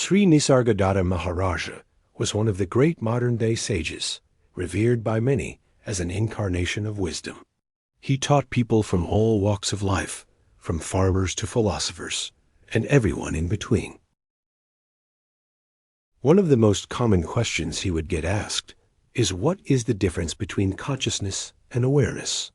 Sri Nisargadatta Maharaj was one of the great modern-day sages, revered by many as an incarnation of wisdom. He taught people from all walks of life, from farmers to philosophers, and everyone in between. One of the most common questions he would get asked is, what is the difference between consciousness and awareness?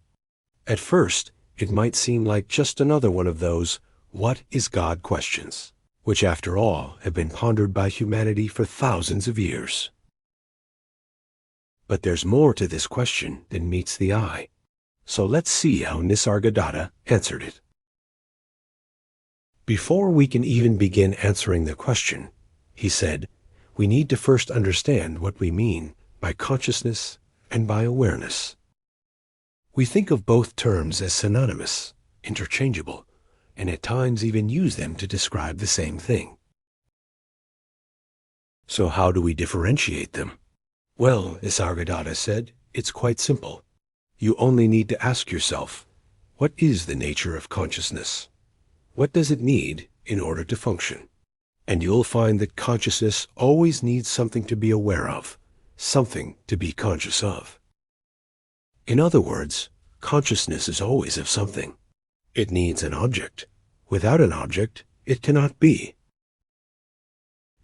At first, it might seem like just another one of those "what is God" questions, which after all have been pondered by humanity for thousands of years. But there's more to this question than meets the eye. So let's see how Nisargadatta answered it. Before we can even begin answering the question, he said, we need to first understand what we mean by consciousness and by awareness. We think of both terms as synonymous, interchangeable, and at times even use them to describe the same thing. So how do we differentiate them? Well, Nisargadatta said, it's quite simple. You only need to ask yourself, what is the nature of consciousness? What does it need in order to function? And you'll find that consciousness always needs something to be aware of, something to be conscious of. In other words, consciousness is always of something. It needs an object. Without an object, it cannot be.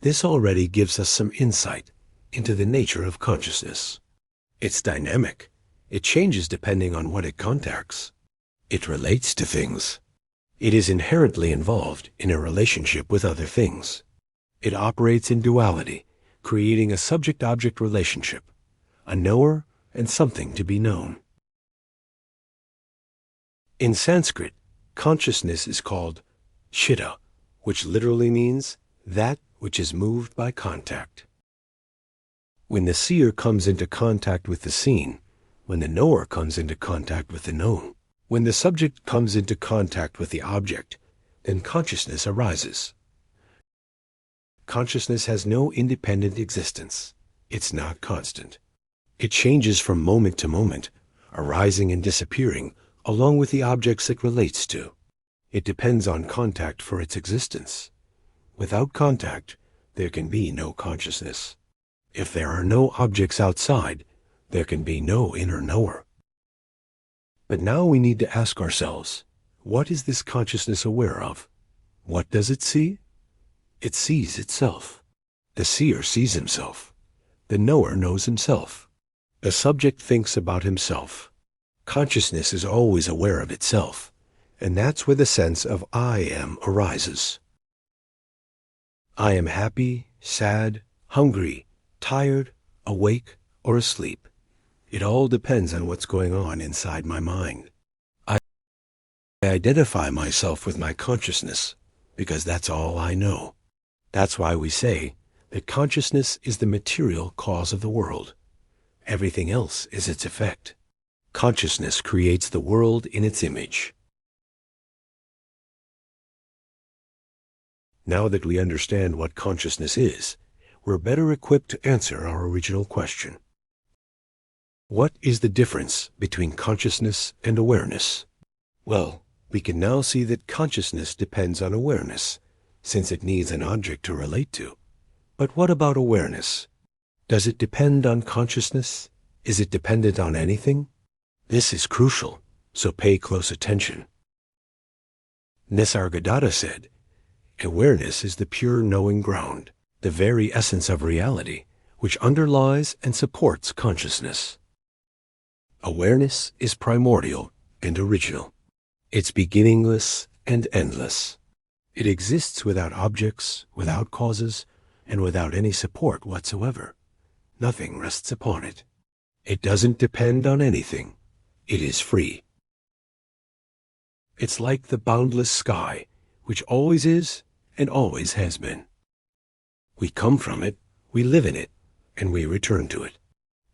This already gives us some insight into the nature of consciousness. It's dynamic. It changes depending on what it contacts. It relates to things. It is inherently involved in a relationship with other things. It operates in duality, creating a subject-object relationship, a knower and something to be known. In Sanskrit, consciousness is called chitta, which literally means that which is moved by contact. When the seer comes into contact with the seen, when the knower comes into contact with the known, when the subject comes into contact with the object, then consciousness arises. Consciousness has no independent existence. It's not constant. It changes from moment to moment, arising and disappearing, along with the objects it relates to. It depends on contact for its existence. Without contact, there can be no consciousness. If there are no objects outside, there can be no inner knower. But now we need to ask ourselves, what is this consciousness aware of? What does it see? It sees itself. The seer sees himself. The knower knows himself. The subject thinks about himself. Consciousness is always aware of itself, and that's where the sense of I am arises. I am happy, sad, hungry, tired, awake, or asleep. It all depends on what's going on inside my mind. I identify myself with my consciousness because that's all I know. That's why we say that consciousness is the material cause of the world. Everything else is its effect. Consciousness creates the world in its image. Now that we understand what consciousness is, we're better equipped to answer our original question. What is the difference between consciousness and awareness? Well, we can now see that consciousness depends on awareness, since it needs an object to relate to. But what about awareness? Does it depend on consciousness? Is it dependent on anything? This is crucial, so pay close attention. Nisargadatta said, awareness is the pure knowing ground, the very essence of reality, which underlies and supports consciousness. Awareness is primordial and original. It's beginningless and endless. It exists without objects, without causes, and without any support whatsoever. Nothing rests upon it. It doesn't depend on anything. It is free. It's like the boundless sky, which always is and always has been. We come from it, we live in it, and we return to it.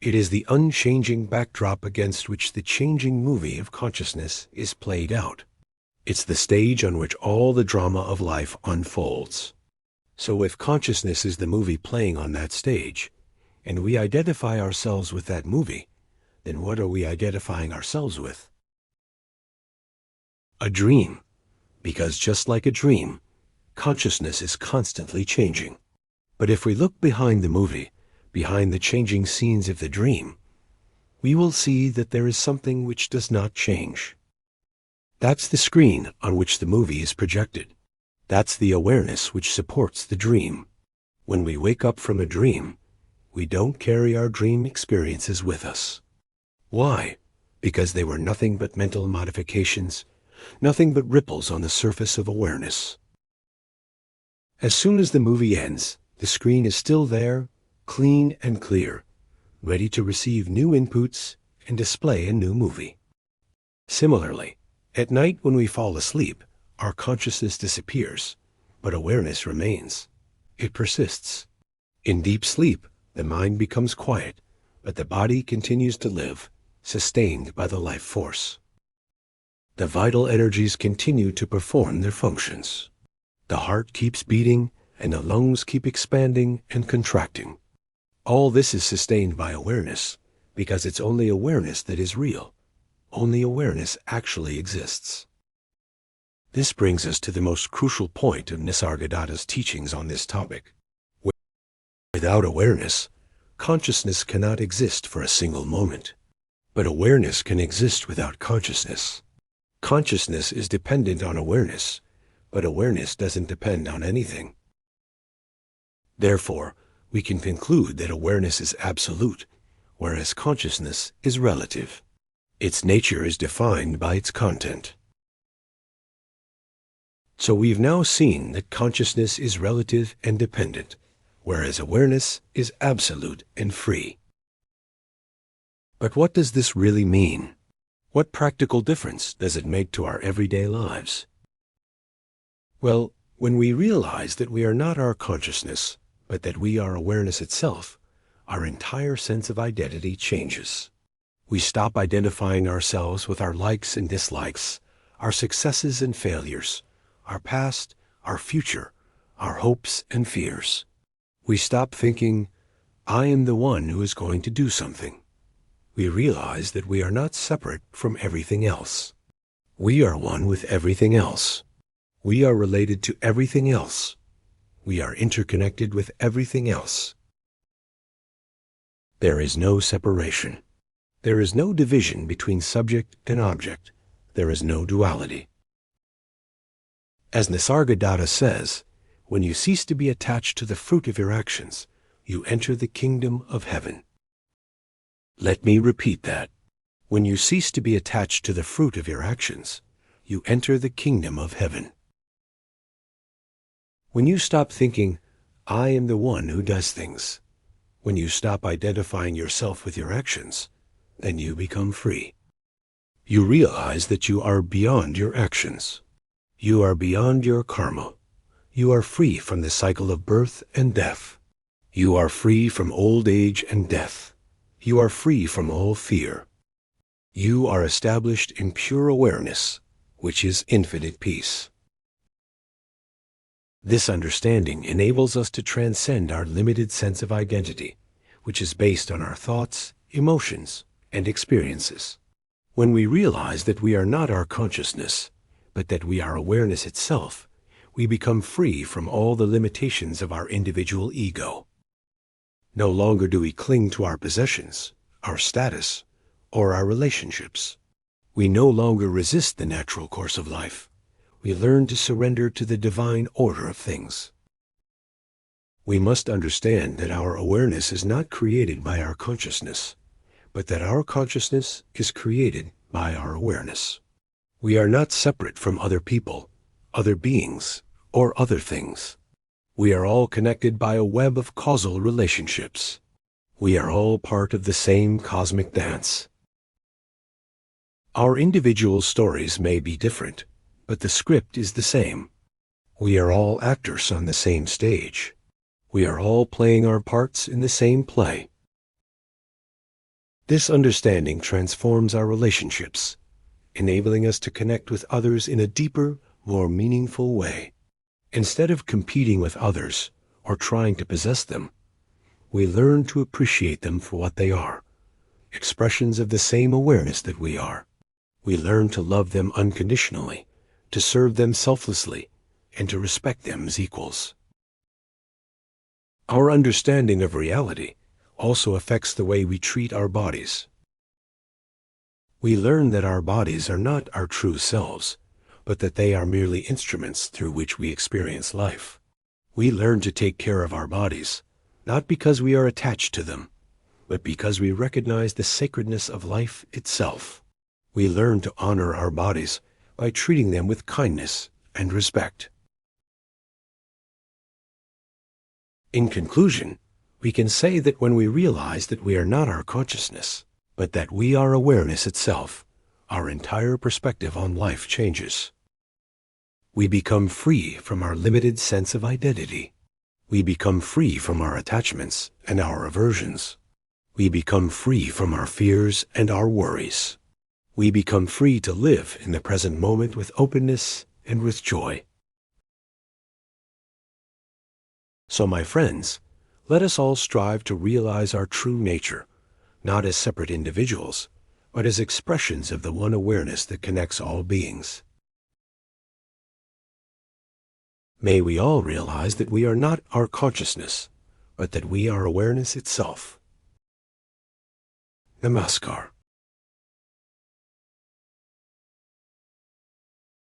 It is the unchanging backdrop against which the changing movie of consciousness is played out. It's the stage on which all the drama of life unfolds. So if consciousness is the movie playing on that stage, and we identify ourselves with that movie, then what are we identifying ourselves with? A dream, because just like a dream, consciousness is constantly changing. But if we look behind the movie, behind the changing scenes of the dream, we will see that there is something which does not change. That's the screen on which the movie is projected. That's the awareness which supports the dream. When we wake up from a dream, we don't carry our dream experiences with us. Why? Because they were nothing but mental modifications, nothing but ripples on the surface of awareness. As soon as the movie ends, the screen is still there, clean and clear, ready to receive new inputs and display a new movie. Similarly, at night when we fall asleep, our consciousness disappears, but awareness remains. It persists. In deep sleep, the mind becomes quiet, but the body continues to live, sustained by the life force. The vital energies continue to perform their functions. The heart keeps beating, and the lungs keep expanding and contracting. All this is sustained by awareness, because it's only awareness that is real. Only awareness actually exists. This brings us to the most crucial point of Nisargadatta's teachings on this topic. Without awareness, consciousness cannot exist for a single moment. But awareness can exist without consciousness. Consciousness is dependent on awareness, but awareness doesn't depend on anything. Therefore, we can conclude that awareness is absolute, whereas consciousness is relative. Its nature is defined by its content. So we've now seen that consciousness is relative and dependent, whereas awareness is absolute and free. But what does this really mean? What practical difference does it make to our everyday lives? Well, when we realize that we are not our consciousness, but that we are awareness itself, our entire sense of identity changes. We stop identifying ourselves with our likes and dislikes, our successes and failures, our past, our future, our hopes and fears. We stop thinking, I am the one who is going to do something. We realize that we are not separate from everything else. We are one with everything else. We are related to everything else. We are interconnected with everything else. There is no separation. There is no division between subject and object. There is no duality. As Nisargadatta says, when you cease to be attached to the fruit of your actions, you enter the kingdom of heaven. Let me repeat that. When you cease to be attached to the fruit of your actions, you enter the kingdom of heaven. When you stop thinking, I am the one who does things, when you stop identifying yourself with your actions, then you become free. You realize that you are beyond your actions. You are beyond your karma. You are free from the cycle of birth and death. You are free from old age and death. You are free from all fear. You are established in pure awareness, which is infinite peace. This understanding enables us to transcend our limited sense of identity, which is based on our thoughts, emotions, and experiences. When we realize that we are not our consciousness, but that we are awareness itself, we become free from all the limitations of our individual ego. No longer do we cling to our possessions, our status, or our relationships. We no longer resist the natural course of life. We learn to surrender to the divine order of things. We must understand that our awareness is not created by our consciousness, but that our consciousness is created by our awareness. We are not separate from other people, other beings, or other things. We are all connected by a web of causal relationships. We are all part of the same cosmic dance. Our individual stories may be different, but the script is the same. We are all actors on the same stage. We are all playing our parts in the same play. This understanding transforms our relationships, enabling us to connect with others in a deeper, more meaningful way. Instead of competing with others or trying to possess them, we learn to appreciate them for what they are, expressions of the same awareness that we are. We learn to love them unconditionally, to serve them selflessly, and to respect them as equals. Our understanding of reality also affects the way we treat our bodies. We learn that our bodies are not our true selves, but that they are merely instruments through which we experience life. We learn to take care of our bodies, not because we are attached to them, but because we recognize the sacredness of life itself. We learn to honor our bodies by treating them with kindness and respect. In conclusion, we can say that when we realize that we are not our consciousness, but that we are awareness itself, our entire perspective on life changes. We become free from our limited sense of identity. We become free from our attachments and our aversions. We become free from our fears and our worries. We become free to live in the present moment with openness and with joy. So, my friends, let us all strive to realize our true nature, not as separate individuals, but as expressions of the one awareness that connects all beings. May we all realize that we are not our consciousness, but that we are awareness itself. Namaskar.